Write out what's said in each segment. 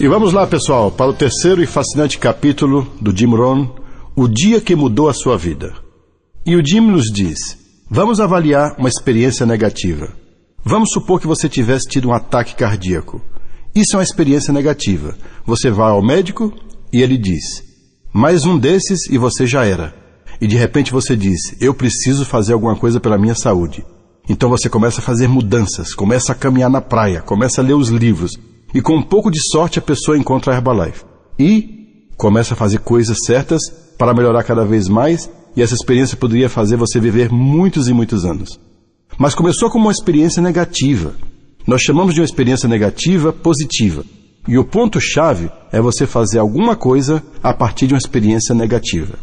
E vamos lá, pessoal, para o terceiro e fascinante capítulo do Jim Rohn, O Dia que Mudou a Sua Vida. E o Jim nos diz, vamos avaliar uma experiência negativa. Vamos supor que você tivesse tido um ataque cardíaco. Isso é uma experiência negativa. Você vai ao médico e ele diz, mais um desses e você já era. E de repente você diz, eu preciso fazer alguma coisa pela minha saúde. Então você começa a fazer mudanças, começa a caminhar na praia, começa a ler os livros. E com um pouco de sorte a pessoa encontra a Herbalife. E começa a fazer coisas certas para melhorar cada vez mais, e essa experiência poderia fazer você viver muitos e muitos anos. Mas começou como uma experiência negativa. Nós chamamos de uma experiência negativa positiva. E o ponto-chave é você fazer alguma coisa a partir de uma experiência negativa.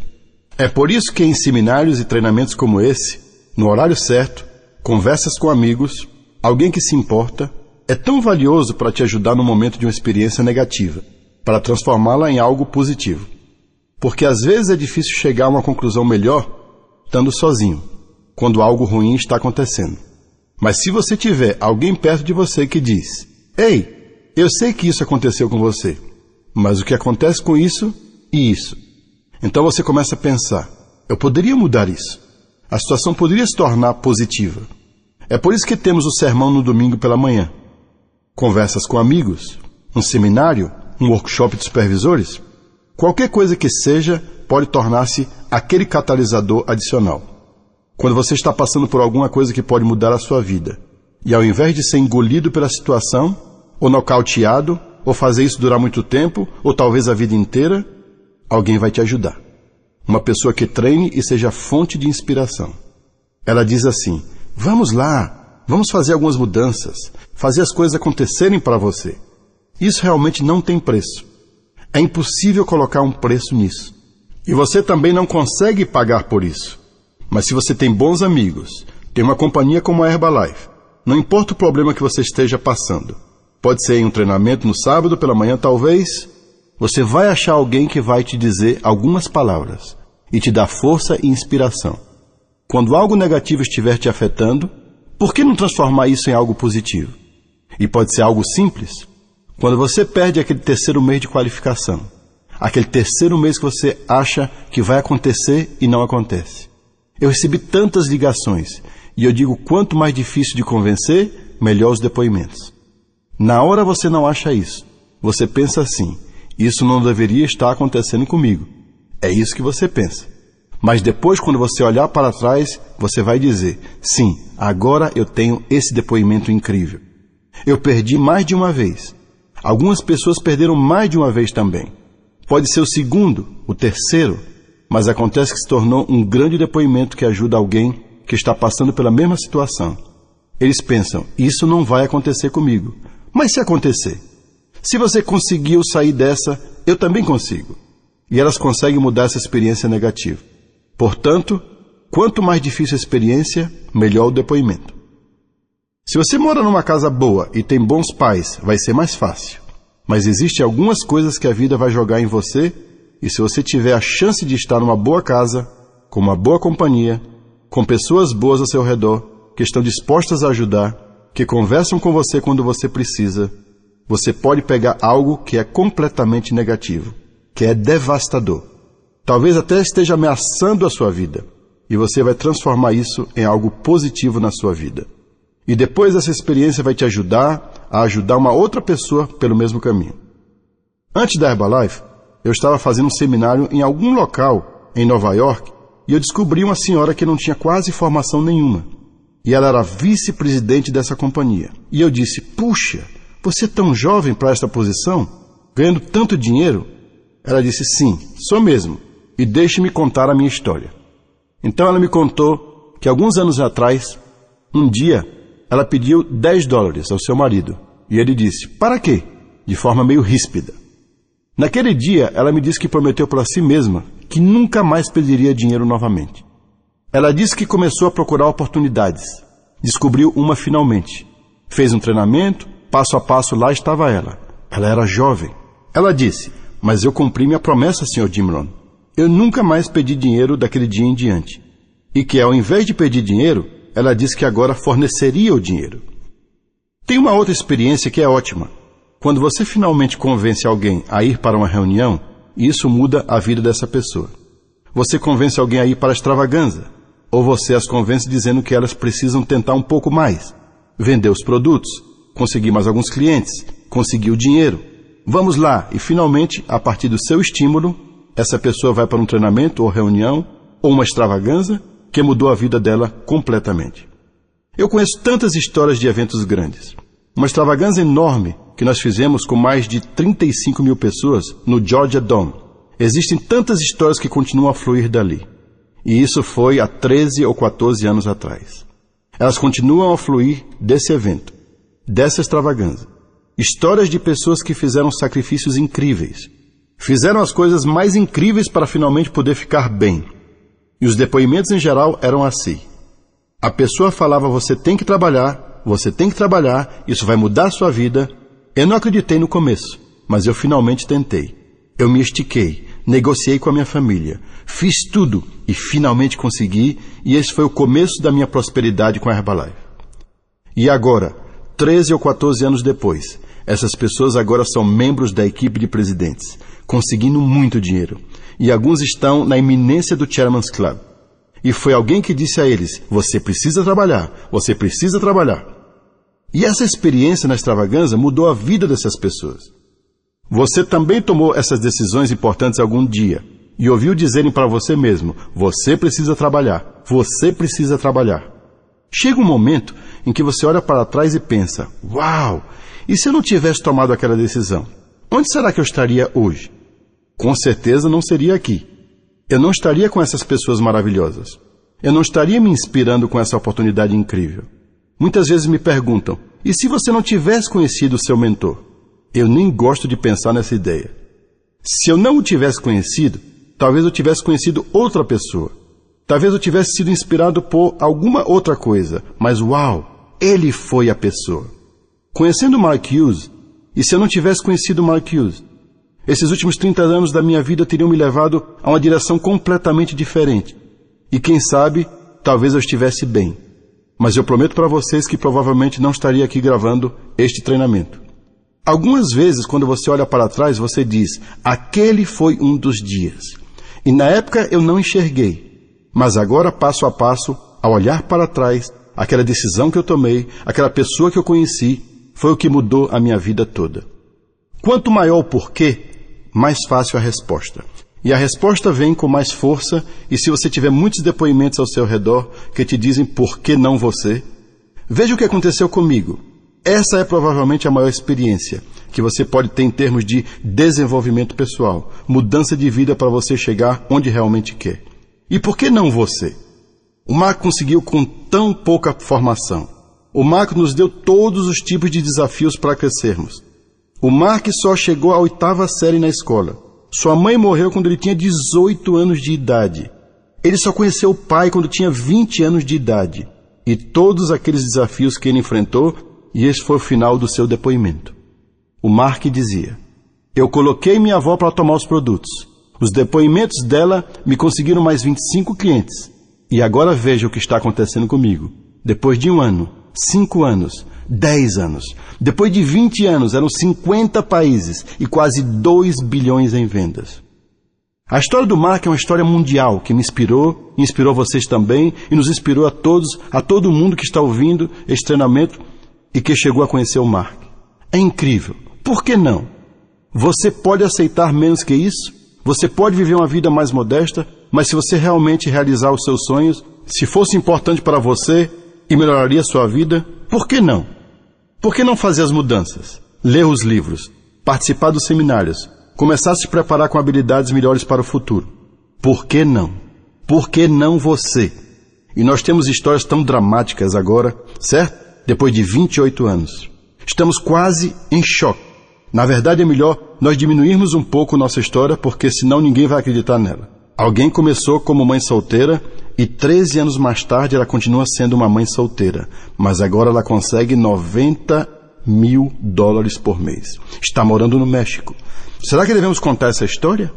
É por isso que em seminários e treinamentos como esse, no horário certo, conversas com amigos, alguém que se importa, é tão valioso para te ajudar no momento de uma experiência negativa, para transformá-la em algo positivo. Porque às vezes é difícil chegar a uma conclusão melhor estando sozinho, quando algo ruim está acontecendo. Mas se você tiver alguém perto de você que diz, ei, eu sei que isso aconteceu com você, mas o que acontece com isso e isso? Então você começa a pensar, eu poderia mudar isso. A situação poderia se tornar positiva. É por isso que temos o sermão no domingo pela manhã. Conversas com amigos, um seminário, um workshop de supervisores, qualquer coisa que seja pode tornar-se aquele catalisador adicional. Quando você está passando por alguma coisa que pode mudar a sua vida, e ao invés de ser engolido pela situação, ou nocauteado, ou fazer isso durar muito tempo, ou talvez a vida inteira, alguém vai te ajudar. Uma pessoa que treine e seja fonte de inspiração. Ela diz assim, vamos lá, vamos fazer algumas mudanças, fazer as coisas acontecerem para você. Isso realmente não tem preço. É impossível colocar um preço nisso. E você também não consegue pagar por isso. Mas se você tem bons amigos, tem uma companhia como a Herbalife, não importa o problema que você esteja passando, pode ser em um treinamento no sábado pela manhã talvez, você vai achar alguém que vai te dizer algumas palavras e te dar força e inspiração. Quando algo negativo estiver te afetando, por que não transformar isso em algo positivo? E pode ser algo simples. Quando você perde aquele terceiro mês de qualificação, aquele terceiro mês que você acha que vai acontecer e não acontece. Eu recebi tantas ligações e eu digo, quanto mais difícil de convencer, melhor os depoimentos. Na hora você não acha isso. Você pensa assim, isso não deveria estar acontecendo comigo. É isso que você pensa. Mas depois, quando você olhar para trás, você vai dizer, sim, agora eu tenho esse depoimento incrível. Eu perdi mais de uma vez. Algumas pessoas perderam mais de uma vez também. Pode ser o segundo, o terceiro, mas acontece que se tornou um grande depoimento que ajuda alguém que está passando pela mesma situação. Eles pensam, isso não vai acontecer comigo. Mas se acontecer? Se você conseguiu sair dessa, eu também consigo. E elas conseguem mudar essa experiência negativa. Portanto, quanto mais difícil a experiência, melhor o depoimento. Se você mora numa casa boa e tem bons pais, vai ser mais fácil. Mas existem algumas coisas que a vida vai jogar em você, e se você tiver a chance de estar numa boa casa, com uma boa companhia, com pessoas boas ao seu redor, que estão dispostas a ajudar, que conversam com você quando você precisa, você pode pegar algo que é completamente negativo, que é devastador. Talvez até esteja ameaçando a sua vida, e você vai transformar isso em algo positivo na sua vida. E depois essa experiência vai te ajudar a ajudar uma outra pessoa pelo mesmo caminho. Antes da Herbalife, eu estava fazendo um seminário em algum local em Nova York, e eu descobri uma senhora que não tinha quase formação nenhuma. E ela era vice-presidente dessa companhia. E eu disse, puxa, você é tão jovem para esta posição? Ganhando tanto dinheiro? Ela disse, sim, sou mesmo. E deixe-me contar a minha história. Então ela me contou que alguns anos atrás, um dia, ela pediu $10 ao seu marido. E ele disse, para quê? De forma meio ríspida. Naquele dia, ela me disse que prometeu para si mesma que nunca mais pediria dinheiro novamente. Ela disse que começou a procurar oportunidades. Descobriu uma finalmente. Fez um treinamento, passo a passo lá estava ela. Ela era jovem. Ela disse, mas eu cumpri minha promessa, Sr. Jim Rohn. Eu nunca mais pedi dinheiro daquele dia em diante. E que ao invés de pedir dinheiro, ela disse que agora forneceria o dinheiro. Tem uma outra experiência que é ótima. Quando você finalmente convence alguém a ir para uma reunião, isso muda a vida dessa pessoa. Você convence alguém a ir para a extravagância, ou você as convence dizendo que elas precisam tentar um pouco mais, vender os produtos, conseguir mais alguns clientes, conseguir o dinheiro. Vamos lá, e finalmente, a partir do seu estímulo, essa pessoa vai para um treinamento ou reunião, ou uma extravagância que mudou a vida dela completamente. Eu conheço tantas histórias de eventos grandes. Uma extravagância enorme que nós fizemos com mais de 35 mil pessoas no Georgia Dome. Existem tantas histórias que continuam a fluir dali. E isso foi há 13 ou 14 anos atrás. Elas continuam a fluir desse evento, dessa extravagância. Histórias de pessoas que fizeram sacrifícios incríveis. Fizeram as coisas mais incríveis para finalmente poder ficar bem. E os depoimentos em geral eram assim. A pessoa falava, você tem que trabalhar, isso vai mudar a sua vida. Eu não acreditei no começo, mas eu finalmente tentei. Eu me estiquei, negociei com a minha família, fiz tudo e finalmente consegui, e esse foi o começo da minha prosperidade com a Herbalife. E agora, 13 ou 14 anos depois, essas pessoas agora são membros da equipe de presidentes, conseguindo muito dinheiro. E alguns estão na iminência do Chairman's Club. E foi alguém que disse a eles, você precisa trabalhar. E essa experiência na extravagância mudou a vida dessas pessoas. Você também tomou essas decisões importantes algum dia e ouviu dizerem para você mesmo, você precisa trabalhar. Chega um momento em que você olha para trás e pensa, uau, e se eu não tivesse tomado aquela decisão? Onde será que eu estaria hoje? Com certeza não seria aqui. Eu não estaria com essas pessoas maravilhosas. Eu não estaria me inspirando com essa oportunidade incrível. Muitas vezes me perguntam, e se você não tivesse conhecido o seu mentor? Eu nem gosto de pensar nessa ideia. Se eu não o tivesse conhecido, talvez eu tivesse conhecido outra pessoa. Talvez eu tivesse sido inspirado por alguma outra coisa. Mas uau, ele foi a pessoa. Conhecendo Mark Hughes, e se eu não tivesse conhecido Mark Hughes? Esses últimos 30 anos da minha vida teriam me levado a uma direção completamente diferente. E quem sabe, talvez eu estivesse bem. Mas eu prometo para vocês que provavelmente não estaria aqui gravando este treinamento. Algumas vezes, quando você olha para trás, você diz, aquele foi um dos dias. E na época eu não enxerguei. Mas agora, passo a passo, ao olhar para trás, aquela decisão que eu tomei, aquela pessoa que eu conheci, foi o que mudou a minha vida toda. Quanto maior o porquê, mais fácil a resposta. E a resposta vem com mais força, e se você tiver muitos depoimentos ao seu redor que te dizem por que não você, veja o que aconteceu comigo. Essa é provavelmente a maior experiência que você pode ter em termos de desenvolvimento pessoal, mudança de vida para você chegar onde realmente quer. E por que não você? O Mark conseguiu com tão pouca formação. O Mark nos deu todos os tipos de desafios para crescermos. O Mark só chegou à 8ª série na escola. Sua mãe morreu quando ele tinha 18 anos de idade. Ele só conheceu o pai quando tinha 20 anos de idade. E todos aqueles desafios que ele enfrentou, e esse foi o final do seu depoimento. O Mark dizia, eu coloquei minha avó para tomar os produtos. Os depoimentos dela me conseguiram mais 25 clientes. E agora veja o que está acontecendo comigo. Depois de 1 ano, 5 anos, 10 anos. Depois de 20 anos, eram 50 países e quase 2 bilhões em vendas. A história do Mark é uma história mundial que me inspirou, inspirou vocês também e nos inspirou a todos, a todo mundo que está ouvindo este treinamento e que chegou a conhecer o Mark. É incrível. Por que não? Você pode aceitar menos que isso? Você pode viver uma vida mais modesta? Mas se você realmente realizar os seus sonhos, se fosse importante para você e melhoraria a sua vida, por que não? Por que não fazer as mudanças? Ler os livros, participar dos seminários, começar a se preparar com habilidades melhores para o futuro. Por que não? Por que não você? E nós temos histórias tão dramáticas agora, certo? Depois de 28 anos. Estamos quase em choque. Na verdade é melhor nós diminuirmos um pouco nossa história, porque senão ninguém vai acreditar nela. Alguém começou como mãe solteira e 13 anos mais tarde ela continua sendo uma mãe solteira, mas agora ela consegue $90 mil por mês. Está morando no México. Será que devemos contar essa história?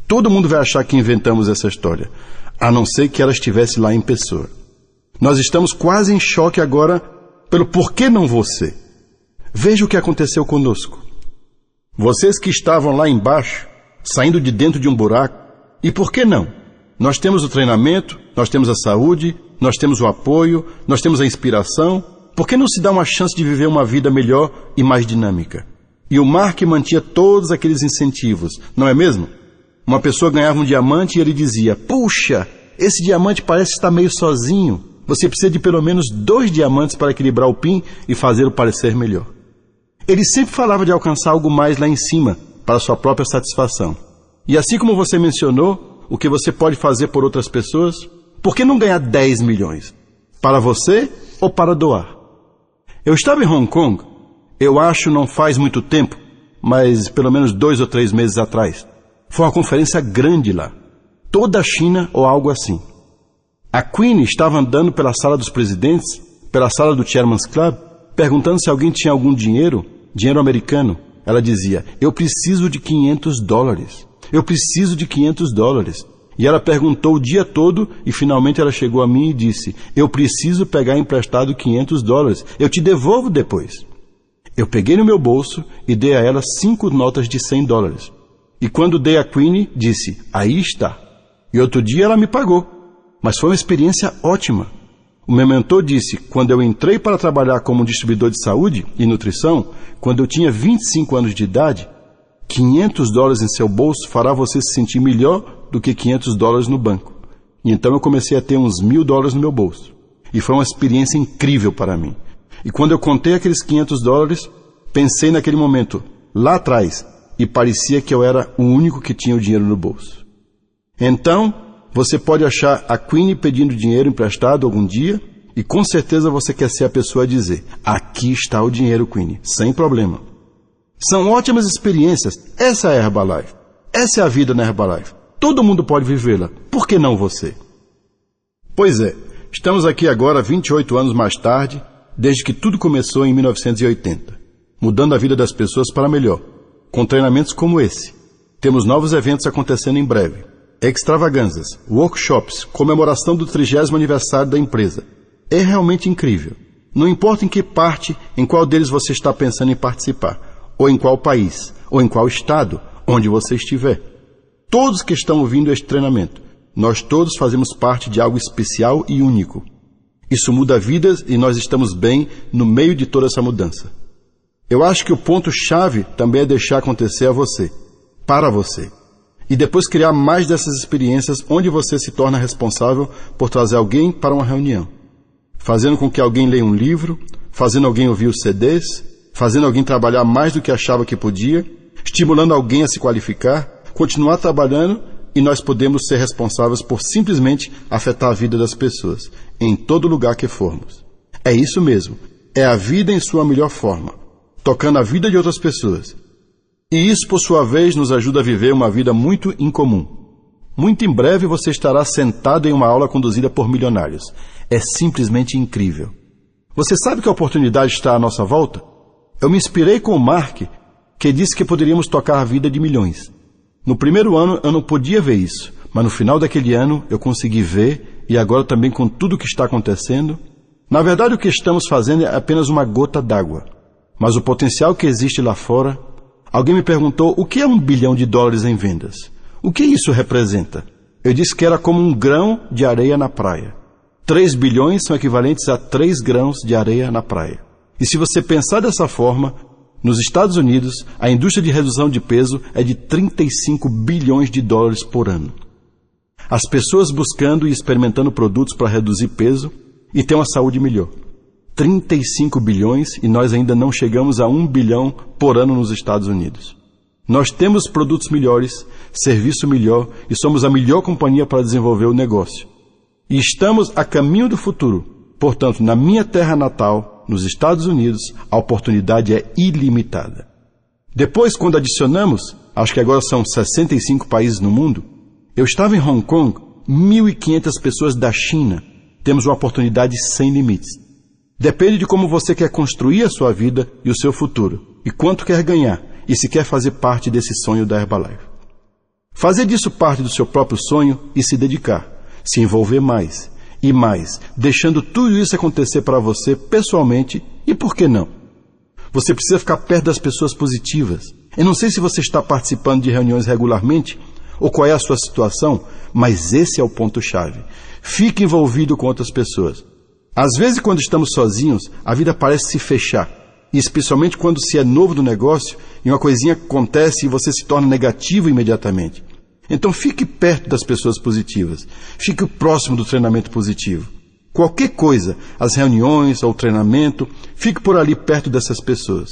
Todo mundo vai achar que inventamos essa história, a não ser que ela estivesse lá em pessoa. Nós estamos quase em choque agora pelo porquê não você. Veja o que aconteceu conosco. Vocês que estavam lá embaixo, saindo de dentro de um buraco, e por que não? Nós temos o treinamento, nós temos a saúde, nós temos o apoio, nós temos a inspiração. Por que não se dá uma chance de viver uma vida melhor e mais dinâmica? E o Mark mantinha todos aqueles incentivos, não é mesmo? Uma pessoa ganhava um diamante e ele dizia: puxa, esse diamante parece estar meio sozinho. Você precisa de pelo menos 2 diamantes para equilibrar o pin e fazê-lo parecer melhor. Ele sempre falava de alcançar algo mais lá em cima, para sua própria satisfação. E assim como você mencionou, o que você pode fazer por outras pessoas, por que não ganhar 10 milhões? Para você ou para doar? Eu estava em Hong Kong, eu acho não faz muito tempo, mas pelo menos 2 ou 3 meses atrás. Foi uma conferência grande lá. Toda a China ou algo assim. A Queen estava andando pela sala dos presidentes, pela sala do Chairman's Club, perguntando se alguém tinha algum dinheiro americano. Ela dizia: eu preciso de $500. Eu preciso de $500. E ela perguntou o dia todo e finalmente ela chegou a mim e disse: eu preciso pegar emprestado $500. Eu te devolvo depois. Eu peguei no meu bolso e dei a ela 5 notas de $100. E quando dei a Queen, disse: aí está. E outro dia ela me pagou. Mas foi uma experiência ótima. O meu mentor disse: quando eu entrei para trabalhar como distribuidor de saúde e nutrição, quando eu tinha 25 anos de idade, $500 em seu bolso fará você se sentir melhor do que $500 no banco. E então eu comecei a ter uns $1.000 no meu bolso. E foi uma experiência incrível para mim. E quando eu contei aqueles $500, pensei naquele momento, lá atrás, e parecia que eu era o único que tinha o dinheiro no bolso. Então, você pode achar a Queen pedindo dinheiro emprestado algum dia, e com certeza você quer ser a pessoa a dizer: aqui está o dinheiro, Queen, sem problema. São ótimas experiências. Essa é a Herbalife. Essa é a vida na Herbalife. Todo mundo pode vivê-la. Por que não você? Pois é, estamos aqui agora 28 anos mais tarde, desde que tudo começou em 1980, mudando a vida das pessoas para melhor, com treinamentos como esse. Temos novos eventos acontecendo em breve. Extravagâncias, workshops, comemoração do 30º aniversário da empresa. É realmente incrível. Não importa em que parte, em qual deles você está pensando em participar, ou em qual país, ou em qual estado, onde você estiver. Todos que estão ouvindo este treinamento, nós todos fazemos parte de algo especial e único. Isso muda vidas e nós estamos bem no meio de toda essa mudança. Eu acho que o ponto-chave também é deixar acontecer a você, para você. E depois criar mais dessas experiências onde você se torna responsável por trazer alguém para uma reunião. Fazendo com que alguém leia um livro, fazendo alguém ouvir os CDs, fazendo alguém trabalhar mais do que achava que podia, estimulando alguém a se qualificar, continuar trabalhando, e nós podemos ser responsáveis por simplesmente afetar a vida das pessoas, em todo lugar que formos. É isso mesmo, é a vida em sua melhor forma, tocando a vida de outras pessoas. E isso, por sua vez, nos ajuda a viver uma vida muito incomum. Muito em breve você estará sentado em uma aula conduzida por milionários. É simplesmente incrível. Você sabe que a oportunidade está à nossa volta? Eu me inspirei com o Mark, que disse que poderíamos tocar a vida de milhões. No primeiro ano eu não podia ver isso, mas no final daquele ano eu consegui ver, e agora também com tudo o que está acontecendo. Na verdade, o que estamos fazendo é apenas uma gota d'água. Mas o potencial que existe lá fora... Alguém me perguntou o que é $1 bilhão em vendas. O que isso representa? Eu disse que era como um grão de areia na praia. 3 bilhões são equivalentes a 3 grãos de areia na praia. E se você pensar dessa forma, nos Estados Unidos, a indústria de redução de peso é de $35 bilhões por ano. As pessoas buscando e experimentando produtos para reduzir peso e ter uma saúde melhor. 35 bilhões e nós ainda não chegamos a 1 bilhão por ano nos Estados Unidos. Nós temos produtos melhores, serviço melhor e somos a melhor companhia para desenvolver o negócio. E estamos a caminho do futuro. Portanto, na minha terra natal, nos Estados Unidos, a oportunidade é ilimitada. Depois, quando adicionamos, acho que agora são 65 países no mundo, eu estava em Hong Kong, 1.500 pessoas da China. Temos uma oportunidade sem limites. Depende de como você quer construir a sua vida e o seu futuro, e quanto quer ganhar, e se quer fazer parte desse sonho da Herbalife. Fazer disso parte do seu próprio sonho e se dedicar, se envolver mais e mais, deixando tudo isso acontecer para você pessoalmente, e por que não? Você precisa ficar perto das pessoas positivas, Eu não sei se você está participando de reuniões regularmente ou qual é a sua situação, mas esse é o ponto-chave. Fique envolvido com outras pessoas. Às vezes, quando estamos sozinhos, a vida parece se fechar. E especialmente quando se é novo no negócio e uma coisinha acontece e você se torna negativo imediatamente. Então fique perto das pessoas positivas. Fique próximo do treinamento positivo. Qualquer coisa, as reuniões ou o treinamento, fique por ali perto dessas pessoas.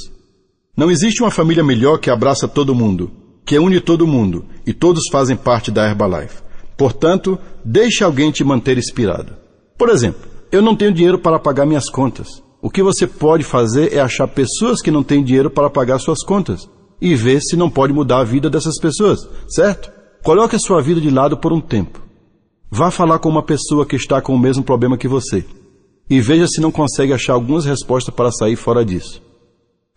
Não existe uma família melhor que abraça todo mundo, que une todo mundo, e todos fazem parte da Herbalife. Portanto, deixe alguém te manter inspirado. Por exemplo, eu não tenho dinheiro para pagar minhas contas. O que você pode fazer é achar pessoas que não têm dinheiro para pagar suas contas e ver se não pode mudar a vida dessas pessoas, certo? Coloque a sua vida de lado por um tempo. Vá falar com uma pessoa que está com o mesmo problema que você e veja se não consegue achar algumas respostas para sair fora disso.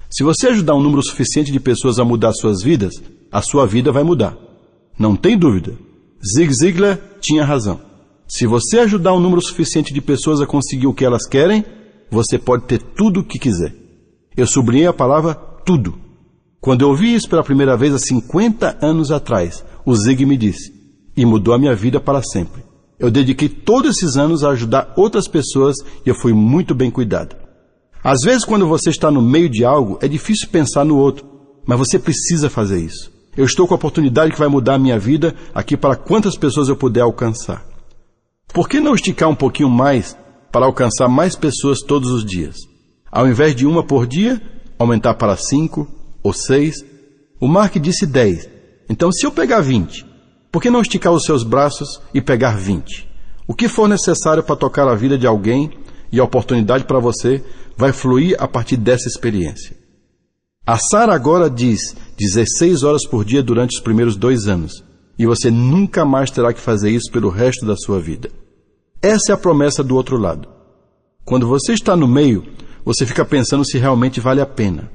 Se você ajudar um número suficiente de pessoas a mudar suas vidas, a sua vida vai mudar. Não tem dúvida. Zig Ziglar tinha razão. Se você ajudar um número suficiente de pessoas a conseguir o que elas querem, você pode ter tudo o que quiser. Eu sublinhei a palavra tudo. Quando eu ouvi isso pela primeira vez há 50 anos atrás, o Zig me disse, e mudou a minha vida para sempre. Eu dediquei todos esses anos a ajudar outras pessoas e eu fui muito bem cuidado. Às vezes, quando você está no meio de algo, é difícil pensar no outro, mas você precisa fazer isso. Eu estou com a oportunidade que vai mudar a minha vida aqui para quantas pessoas eu puder alcançar. Por que não esticar um pouquinho mais para alcançar mais pessoas todos os dias? Ao invés de uma por dia, aumentar para 5 ou 6. O Mark disse 10. Então, se eu pegar 20, por que não esticar os seus braços e pegar 20? O que for necessário para tocar a vida de alguém e a oportunidade para você vai fluir a partir dessa experiência. A Sarah agora diz 16 horas por dia durante os primeiros 2 anos e você nunca mais terá que fazer isso pelo resto da sua vida. Essa é a promessa do outro lado. Quando você está no meio, você fica pensando se realmente vale a pena.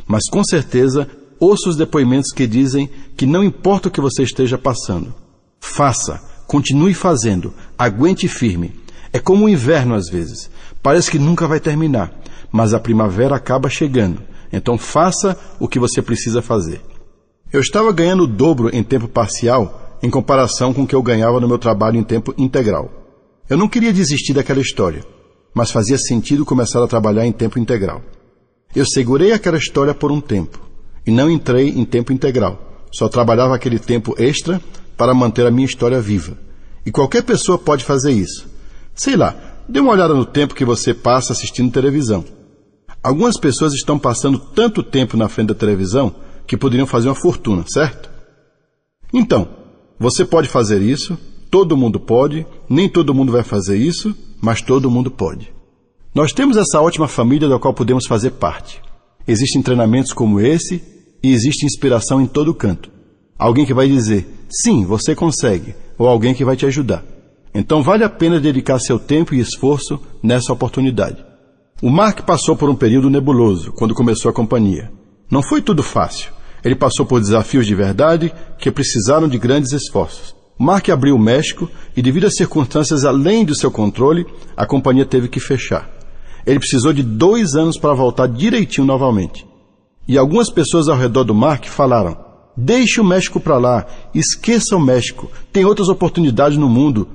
Mas com certeza, ouça os depoimentos que dizem que não importa o que você esteja passando. Faça, continue fazendo, aguente firme. É como o inverno às vezes. Parece que nunca vai terminar, mas a primavera acaba chegando. Então faça o que você precisa fazer. Eu estava ganhando o dobro em tempo parcial em comparação com o que eu ganhava no meu trabalho em tempo integral. Eu não queria desistir daquela história, mas fazia sentido começar a trabalhar em tempo integral. Eu segurei aquela história por um tempo e não entrei em tempo integral. Só trabalhava aquele tempo extra para manter a minha história viva. E qualquer pessoa pode fazer isso. Sei lá, dê uma olhada no tempo que você passa assistindo televisão. Algumas pessoas estão passando tanto tempo na frente da televisão que poderiam fazer uma fortuna, certo? Então, você pode fazer isso, todo mundo pode, nem todo mundo vai fazer isso, mas todo mundo pode. Nós temos essa ótima família da qual podemos fazer parte. Existem treinamentos como esse e existe inspiração em todo canto. Alguém que vai dizer, sim, você consegue, ou alguém que vai te ajudar. Então vale a pena dedicar seu tempo e esforço nessa oportunidade. O Mark passou por um período nebuloso quando começou a companhia. Não foi tudo fácil. Ele passou por desafios de verdade que precisaram de grandes esforços. O Mark abriu o México e, devido a circunstâncias além do seu controle, a companhia teve que fechar. Ele precisou de 2 anos para voltar direitinho novamente. E algumas pessoas ao redor do Mark falaram, deixe o México para lá, esqueça o México, tem outras oportunidades no mundo.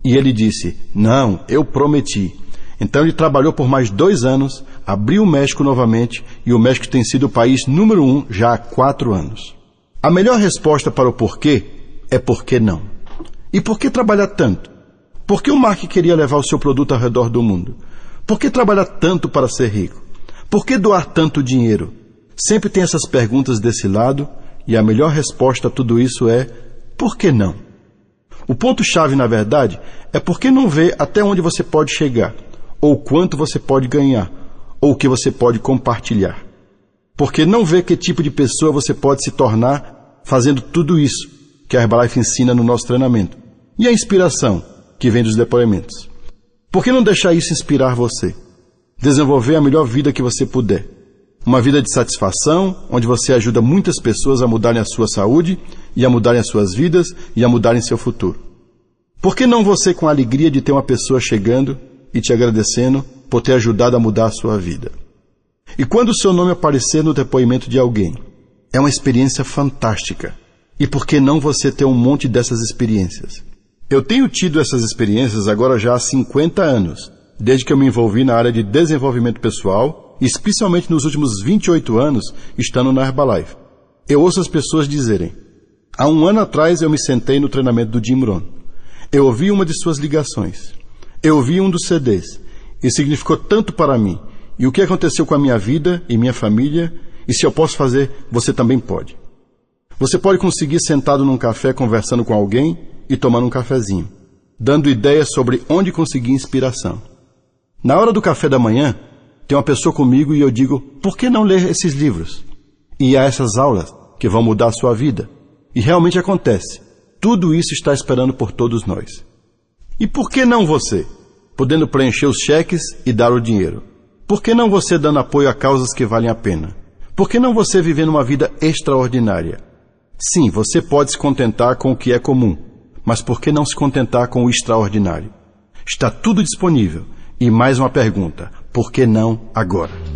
E ele disse, não, eu prometi. Então ele trabalhou por mais 2 anos, abriu o México novamente e o México tem sido o país número 1 já há 4 anos. A melhor resposta para o porquê é por que não. E por que trabalhar tanto? Por que o Mark queria levar o seu produto ao redor do mundo? Por que trabalhar tanto para ser rico? Por que doar tanto dinheiro? Sempre tem essas perguntas desse lado e a melhor resposta a tudo isso é por que não? O ponto-chave, na verdade, é por que não ver até onde você pode chegar, ou quanto você pode ganhar, ou o que você pode compartilhar. Porque não ver que tipo de pessoa você pode se tornar fazendo tudo isso que a Herbalife ensina no nosso treinamento. E a inspiração que vem dos depoimentos. Por que não deixar isso inspirar você? Desenvolver a melhor vida que você puder. Uma vida de satisfação, onde você ajuda muitas pessoas a mudarem a sua saúde, e a mudarem as suas vidas, e a mudarem seu futuro. Por que não você com a alegria de ter uma pessoa chegando e te agradecendo por ter ajudado a mudar a sua vida? E quando o seu nome aparecer no depoimento de alguém, É uma experiência fantástica. E por que não você ter um monte dessas experiências? Eu tenho tido essas experiências agora já há 50 anos, desde que eu me envolvi na área de desenvolvimento pessoal, especialmente nos últimos 28 anos, estando na Herbalife. Eu ouço as pessoas dizerem: há um ano atrás eu me sentei no treinamento do Jim Rohn. Eu ouvi uma de suas ligações. Eu ouvi um dos CDs. E significou tanto para mim. E o que aconteceu com a minha vida e minha família? E se eu posso fazer, você também pode. Você pode conseguir sentado num café conversando com alguém e tomando um cafezinho, dando ideias sobre onde conseguir inspiração. Na hora do café da manhã, tem uma pessoa comigo e eu digo: por que não ler esses livros? E há essas aulas que vão mudar a sua vida. E realmente acontece. Tudo isso está esperando por todos nós. E por que não você, podendo preencher os cheques e dar o dinheiro? Por que não você dando apoio a causas que valem a pena? Por que não você vivendo uma vida extraordinária? Sim, você pode se contentar com o que é comum, mas por que não se contentar com o extraordinário? Está tudo disponível. E mais uma pergunta: por que não agora?